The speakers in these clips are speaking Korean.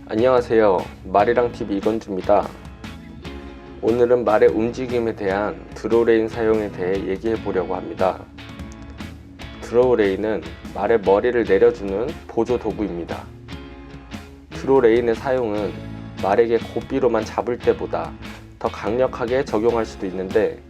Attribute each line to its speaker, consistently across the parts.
Speaker 1: 안녕하세요. 말이랑TV 이건주입니다. 오늘은 말의 움직임에 대한 드로우레인 사용에 대해 얘기해 보려고 합니다. 드로우레인은 말의 머리를 내려주는 보조 도구입니다. 드로우레인의 사용은 말에게 고삐로만 잡을 때보다 더 강력하게 적용할 수도 있는데,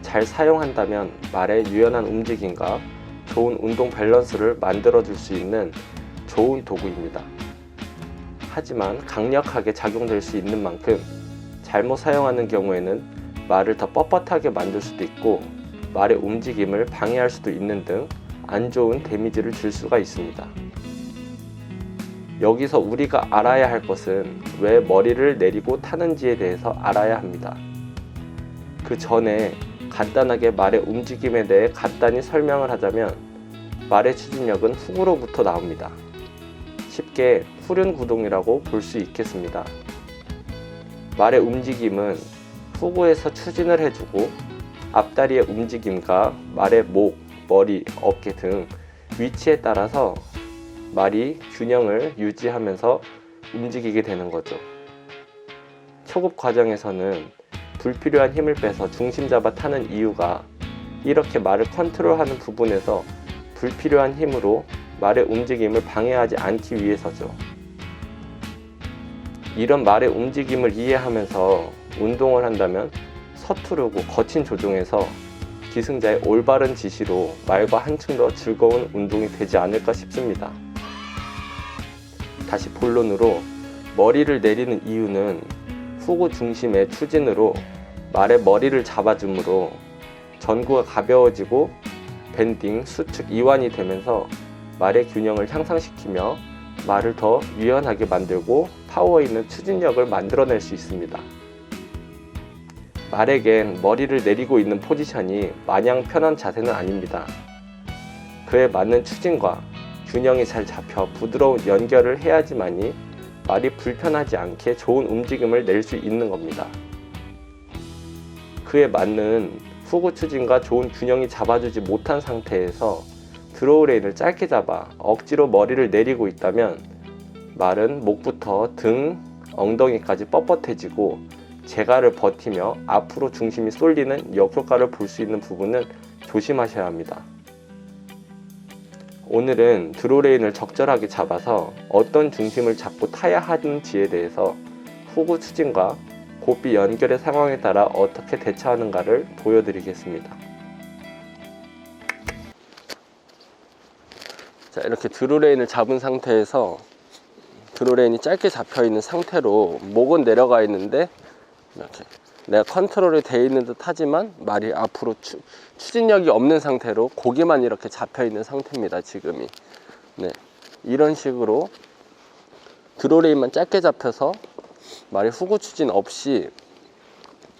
Speaker 1: 잘 사용한다면 말의 유연한 움직임과 좋은 운동 밸런스를 만들어 줄 수 있는 좋은 도구입니다. 하지만 강력하게 작용될 수 있는 만큼 잘못 사용하는 경우에는 말을 더 뻣뻣하게 만들 수도 있고, 말의 움직임을 방해할 수도 있는 등 안 좋은 데미지를 줄 수가 있습니다. 여기서 우리가 알아야 할 것은 왜 머리를 내리고 타는지에 대해서 알아야 합니다. 그 전에 간단하게 말의 움직임에 대해 간단히 설명을 하자면, 말의 추진력은 훅으로부터 나옵니다. 쉽게 후륜 구동이라고 볼 수 있겠습니다. 말의 움직임은 후구에서 추진을 해주고, 앞다리의 움직임과 말의 목, 머리, 어깨 등 위치에 따라서 말이 균형을 유지하면서 움직이게 되는 거죠. 초급 과정에서는 불필요한 힘을 빼서 중심 잡아 타는 이유가, 이렇게 말을 컨트롤하는 부분에서 불필요한 힘으로 말의 움직임을 방해하지 않기 위해서죠. 이런 말의 움직임을 이해하면서 운동을 한다면 서투르고 거친 조종에서 기승자의 올바른 지시로 말과 한층 더 즐거운 운동이 되지 않을까 싶습니다. 다시 본론으로, 머리를 내리는 이유는 후구 중심의 추진으로 말의 머리를 잡아주므로 전구가 가벼워지고 밴딩, 수축, 이완이 되면서 말의 균형을 향상시키며 말을 더 유연하게 만들고 파워 있는 추진력을 만들어낼 수 있습니다. 말에겐 머리를 내리고 있는 포지션이 마냥 편한 자세는 아닙니다. 그에 맞는 추진과 균형이 잘 잡혀 부드러운 연결을 해야지만이 말이 불편하지 않게 좋은 움직임을 낼 수 있는 겁니다. 그에 맞는 후구 추진과 좋은 균형이 잡아주지 못한 상태에서 드로우레인을 짧게 잡아 억지로 머리를 내리고 있다면 말은 목부터 등, 엉덩이까지 뻣뻣해지고 재가를 버티며 앞으로 중심이 쏠리는 역효과를 볼 수 있는 부분은 조심하셔야 합니다. 오늘은 드로우레인을 적절하게 잡아서 어떤 중심을 잡고 타야 하는지에 대해서 후구 추진과 고삐 연결의 상황에 따라 어떻게 대처하는가를 보여드리겠습니다. 자, 이렇게 드로우레인을 잡은 상태에서 드로우레인이 짧게 잡혀 있는 상태로 목은 내려가 있는데, 이렇게 내가 컨트롤이 되어 있는 듯 하지만 말이 앞으로 추진력이 없는 상태로 고기만 이렇게 잡혀 있는 상태입니다. 지금이. 네, 이런 식으로 드로우레인만 짧게 잡혀서 말이 후구 추진 없이,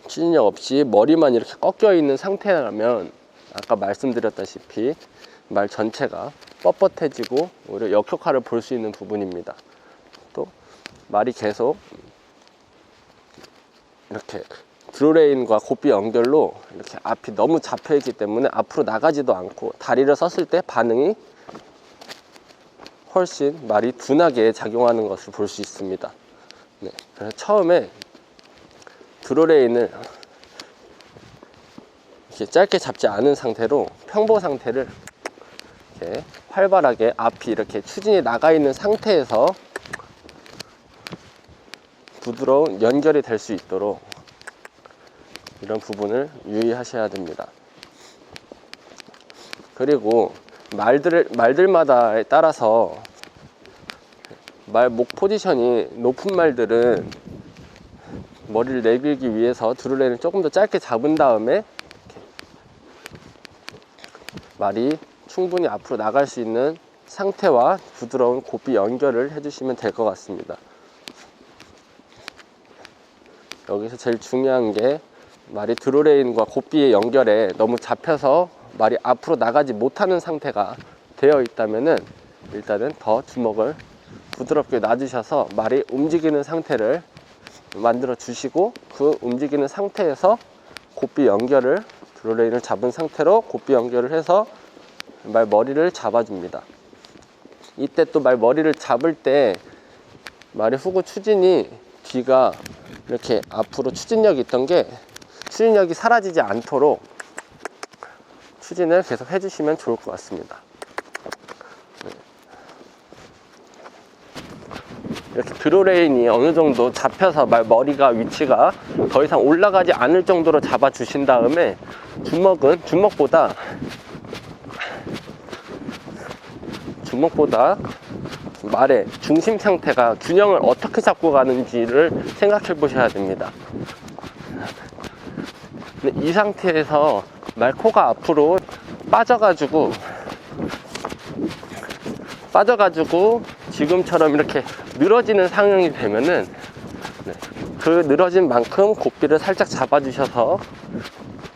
Speaker 1: 추진력 없이 머리만 이렇게 꺾여 있는 상태라면 아까 말씀드렸다시피 말 전체가 뻣뻣해지고 오히려 역효과를 볼 수 있는 부분입니다. 또 말이 계속 이렇게 드로우레인과 고삐 연결로 이렇게 앞이 너무 잡혀 있기 때문에 앞으로 나가지도 않고 다리를 썼을 때 반응이 훨씬 말이 둔하게 작용하는 것을 볼 수 있습니다. 네, 그래서 처음에 드로우레인을 이렇게 짧게 잡지 않은 상태로 평보 상태를 이렇게 활발하게 앞이 이렇게 추진이 나가 있는 상태에서 부드러운 연결이 될 수 있도록 이런 부분을 유의하셔야 됩니다. 그리고 말들마다에 따라서 말 목 포지션이 높은 말들은 머리를 내밀기 위해서 드로우레인을 조금 더 짧게 잡은 다음에 말이 충분히 앞으로 나갈 수 있는 상태와 부드러운 고삐 연결을 해주시면 될 것 같습니다. 여기서 제일 중요한 게, 말이 드로우레인과 고삐의 연결에 너무 잡혀서 말이 앞으로 나가지 못하는 상태가 되어 있다면은 일단은 더 주먹을 부드럽게 놔주셔서 말이 움직이는 상태를 만들어 주시고, 그 움직이는 상태에서 고삐 연결을, 드로우레인을 잡은 상태로 고삐 연결을 해서 말 머리를 잡아줍니다. 이때 또 말 머리를 잡을 때
Speaker 2: 말이 후구 추진이 뒤가 이렇게 앞으로 추진력이 있던 게 추진력이 사라지지 않도록 추진을 계속 해주시면 좋을 것 같습니다. 이렇게 드로레인이 어느 정도 잡혀서 머리가 위치가 더 이상 올라가지 않을 정도로 잡아 주신 다음에 주먹보다 말의 중심 상태가 균형을 어떻게 잡고 가는지를 생각해 보셔야 됩니다. 이 상태에서 말 코가 앞으로 빠져가지고 지금처럼 이렇게 늘어지는 상황이 되면은 그 늘어진 만큼 고삐를 살짝 잡아주셔서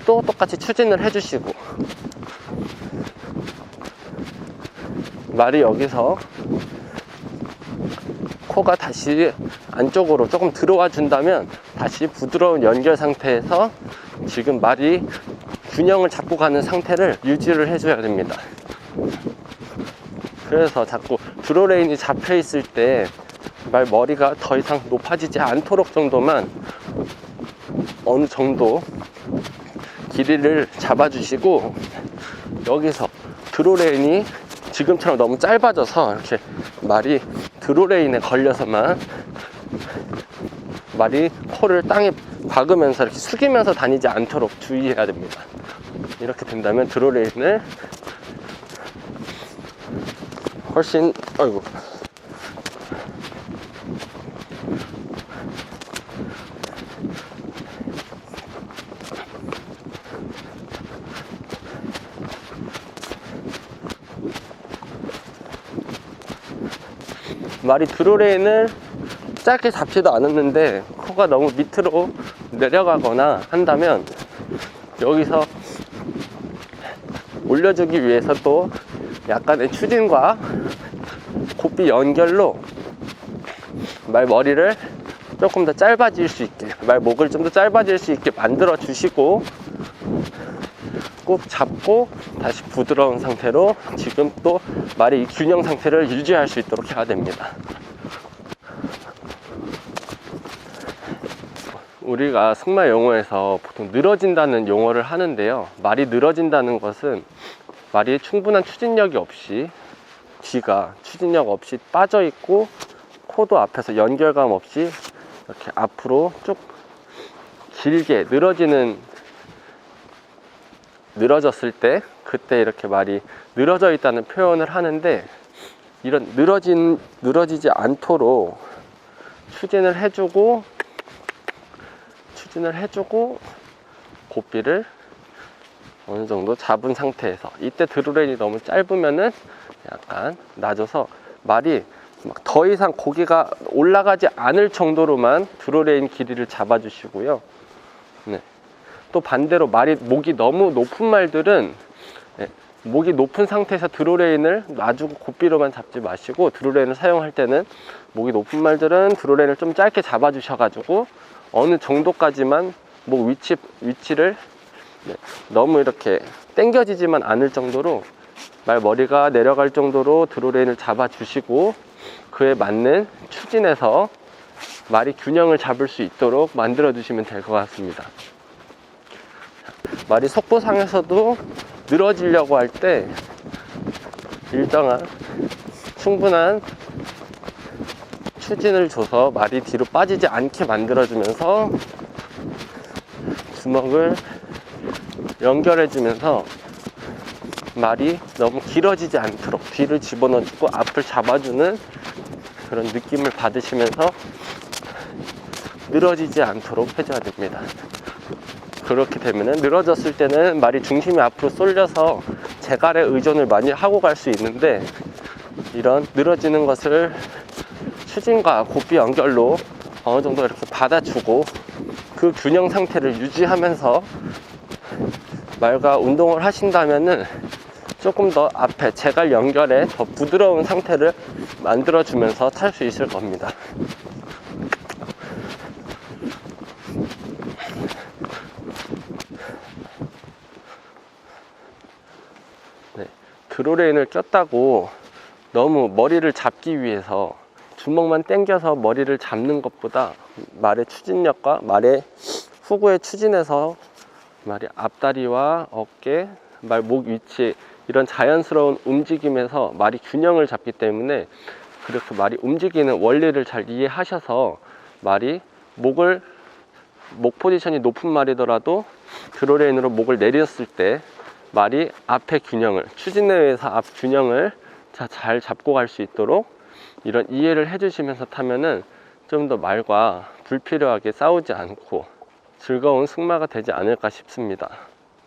Speaker 2: 또 똑같이 추진을 해주시고, 말이 여기서 코가 다시 안쪽으로 조금 들어와 준다면 다시 부드러운 연결 상태에서 지금 말이 균형을 잡고 가는 상태를 유지를 해줘야 됩니다. 그래서 자꾸 드로레인이 잡혀 있을 때 말 머리가 더 이상 높아지지 않도록 정도만 어느 정도 길이를 잡아주시고, 여기서 드로레인이 지금처럼 너무 짧아져서 이렇게 말이 드로레인에 걸려서만 말이 코를 땅에 박으면서 이렇게 숙이면서 다니지 않도록 주의해야 됩니다. 이렇게 된다면 드로레인을 훨씬 말이 드로레인을 짧게 잡지도 않았는데 코가 너무 밑으로 내려가거나 한다면 여기서 올려주기 위해서 또 약간의 추진과 고삐 연결로 말 머리를 조금 더 짧아질 수 있게, 말 목을 좀 더 짧아질 수 있게 만들어 주시고, 꼭 잡고 다시 부드러운 상태로 지금 또 말의 이 균형 상태를 유지할 수 있도록 해야 됩니다. 우리가 승마 용어에서 보통 늘어진다는 용어를 하는데요, 말이 늘어진다는 것은 말이 충분한 추진력이 없이 뒤가 추진력 없이 빠져 있고 코도 앞에서 연결감 없이 이렇게 앞으로 쭉 길게 늘어졌을 때, 그때 이렇게 말이 늘어져 있다는 표현을 하는데, 이런 늘어지지 않도록 추진을 해주고 고삐를 어느 정도 잡은 상태에서, 이때 드로레인이 너무 짧으면은 약간 낮아서 말이 막 더 이상 고기가 올라가지 않을 정도로만 드로레인 길이를 잡아주시고요. 또 반대로 목이 너무 높은 말들은 목이 높은 상태에서 드로레인을 놔주고 고삐로만 잡지 마시고, 드로레인을 사용할 때는 목이 높은 말들은 드로레인을 좀 짧게 잡아주셔가지고 어느 정도까지만 목 위치를 너무 이렇게 당겨지지만 않을 정도로 말 머리가 내려갈 정도로 드로레인을 잡아주시고, 그에 맞는 추진해서 말이 균형을 잡을 수 있도록 만들어 주시면 될 것 같습니다. 말이 속보상에서도 늘어지려고 할 때 일정한 충분한 추진을 줘서 말이 뒤로 빠지지 않게 만들어주면서 주먹을 연결해주면서 말이 너무 길어지지 않도록 뒤를 집어넣어주고 앞을 잡아주는 그런 느낌을 받으시면서 늘어지지 않도록 해줘야 됩니다. 그렇게 되면 늘어졌을 때는 말이 중심이 앞으로 쏠려서 재갈에 의존을 많이 하고 갈 수 있는데, 이런 늘어지는 것을 추진과 고삐 연결로 어느 정도 이렇게 받아주고 그 균형 상태를 유지하면서 말과 운동을 하신다면은 조금 더 앞에 재갈 연결에 더 부드러운 상태를 만들어주면서 탈 수 있을 겁니다. 드로레인을 꼈다고 너무 머리를 잡기 위해서 주먹만 당겨서 머리를 잡는 것보다 말의 추진력과 말의 후구의 추진에서 말이 앞다리와 어깨, 말 목 위치 이런 자연스러운 움직임에서 말이 균형을 잡기 때문에 그렇게 말이 움직이는 원리를 잘 이해하셔서 말이 목 포지션이 높은 말이더라도 드로레인으로 목을 내렸을 때 말이 앞의 균형을 추진에 의해서 앞 균형을 잘 잡고 갈 수 있도록 이런 이해를 해주시면서 타면은 좀 더 말과 불필요하게 싸우지 않고 즐거운 승마가 되지 않을까 싶습니다.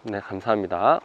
Speaker 2: 네, 감사합니다.